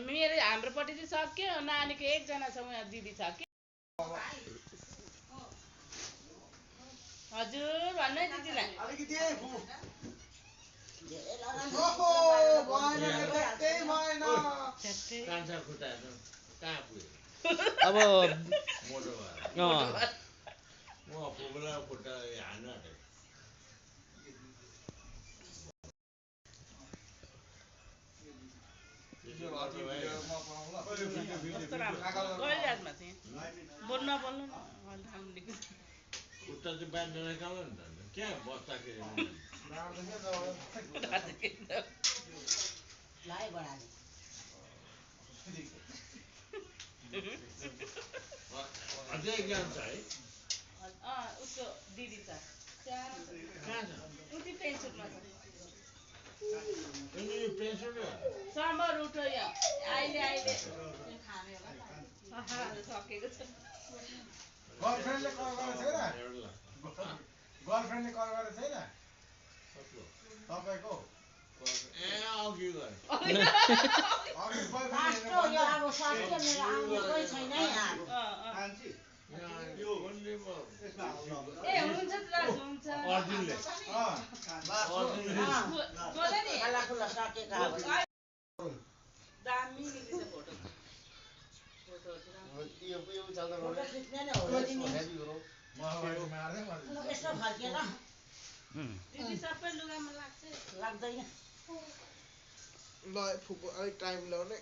मेरो हाम्रोपट्टि चाहिँ सक्यो नानीको एकजना छ उहाँ दिदी छ कि हजुर भन्नु दिदीलाई अलिकति अब बोल्नु बोल्नु उता चाहिँ बाँध्न नकाउनु नि त क्या बस्दाखेरि अझै एकजना छ है उसको दिदी छ उति पेन्सनमा छ समर उठो यो अहिले सकेको छ गर्लफ्रेन्डले कल गरेको छैन गर्लफ्रेन्डले कल गरेको छैन तपाईँको अघि गयो ए हुन्छ दाजु हुन्छ अर्जुनले दामी निक्लिन्छ फोटो दिदी सबै लुगामा लाग्दैन ल फुपू अलिक टाइम ल्याउने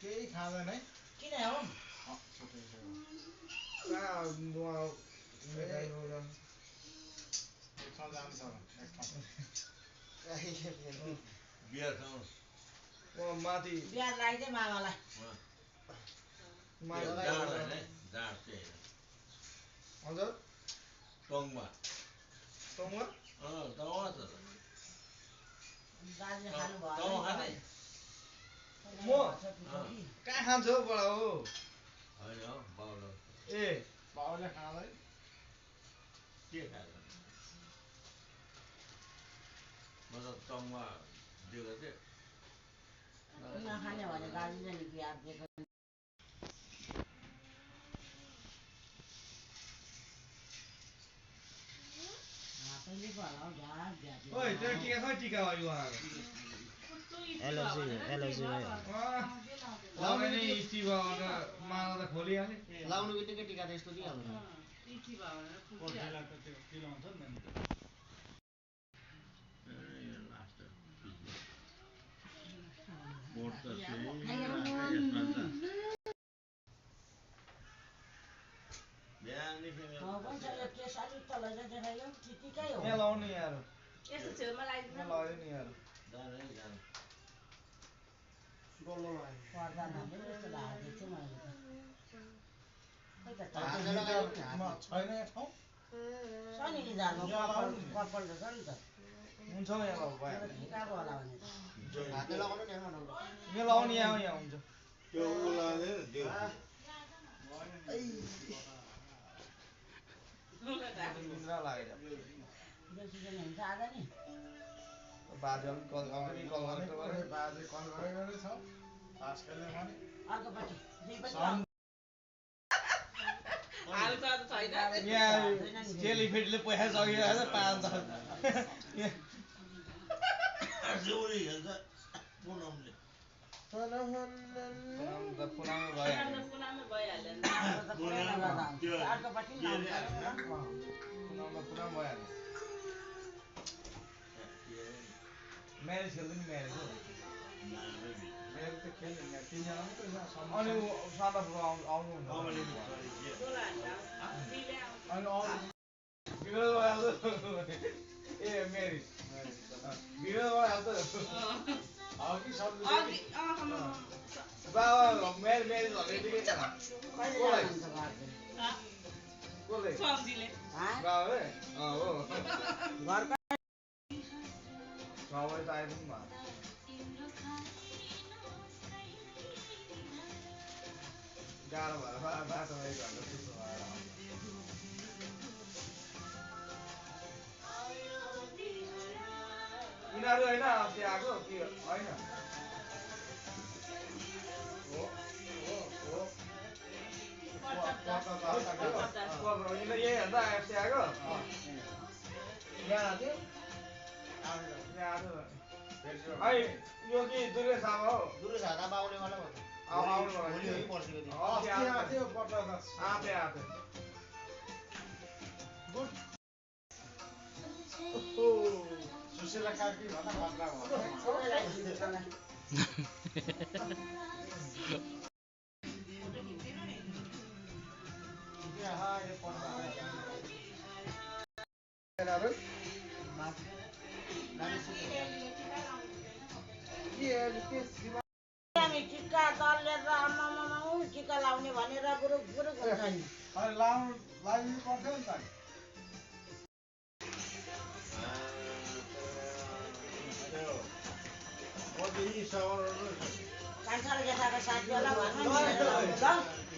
केही खाँदैन है किन हो बियर खाउँ माथि बिहान लगाइदिए मामालाई हजुर टङमा तँमा दाजुले खानु भयो म कहाँ खान्छु हौ बडा हो ए बाउले खाँदै के खाएर म त टङमा दिएको थिएँ नखाने भने दाजुले नि बिहा दिएको ओइ त्यो टिका खै टिका हो यो एलर्जी लाउने नि स्टिभ माला त खोलिहाले लाउनु बित्तिकै टिका त यस्तो दिइहाल्नु यहाँ लाउने यार यस्तो छेउमा लगाइदिनु लगायो नि यार छैन ठाउँ हुन्छ यहाँ भयो हातले लगाउनु नि यहाँ लाउने यहाँ हुन्छ त्यो उलालेर दियो बाजे अलिक कल बाजे कल गरेको छ आजकलले भने यहाँ चेलीफेटीले पैसा सकिरहेको छ 5 जोडी खेल्छ पुनमले पुनामा भइहाल्यो म्यारेज खेल्दै नि म्यारेज हो मेरो त खेल्ने यहाँ तिनजना मात्रै छ अनि सादा फुल आउनु ए म्यारेज बाबा म्यारेज भनेदेखि कसले बाबाले हो सबै त आइपुग्नु भयो गाह्रो भएर बाटो यिनीहरू होइन त्यहाँ आएको कि होइन होइन यही हेर्दा एफसी आएको है यो कि दुर्गा सामा हो दुरु झादा बाउले मलाई भन्छ आउनु भोलि हो कि पर्सिको दिन अस्ति आएको पत्र आते आते सुशीला कार्की भन्दा खतरा हामी टिका दलेर आमामामा टिका लाउने भनेर गुरु गुरु हुन्छ नि अनि लाइदिनु पर्थ्यो नि त मदेखि सामान कान्छाले जेठाको साथीहरूलाई घरमा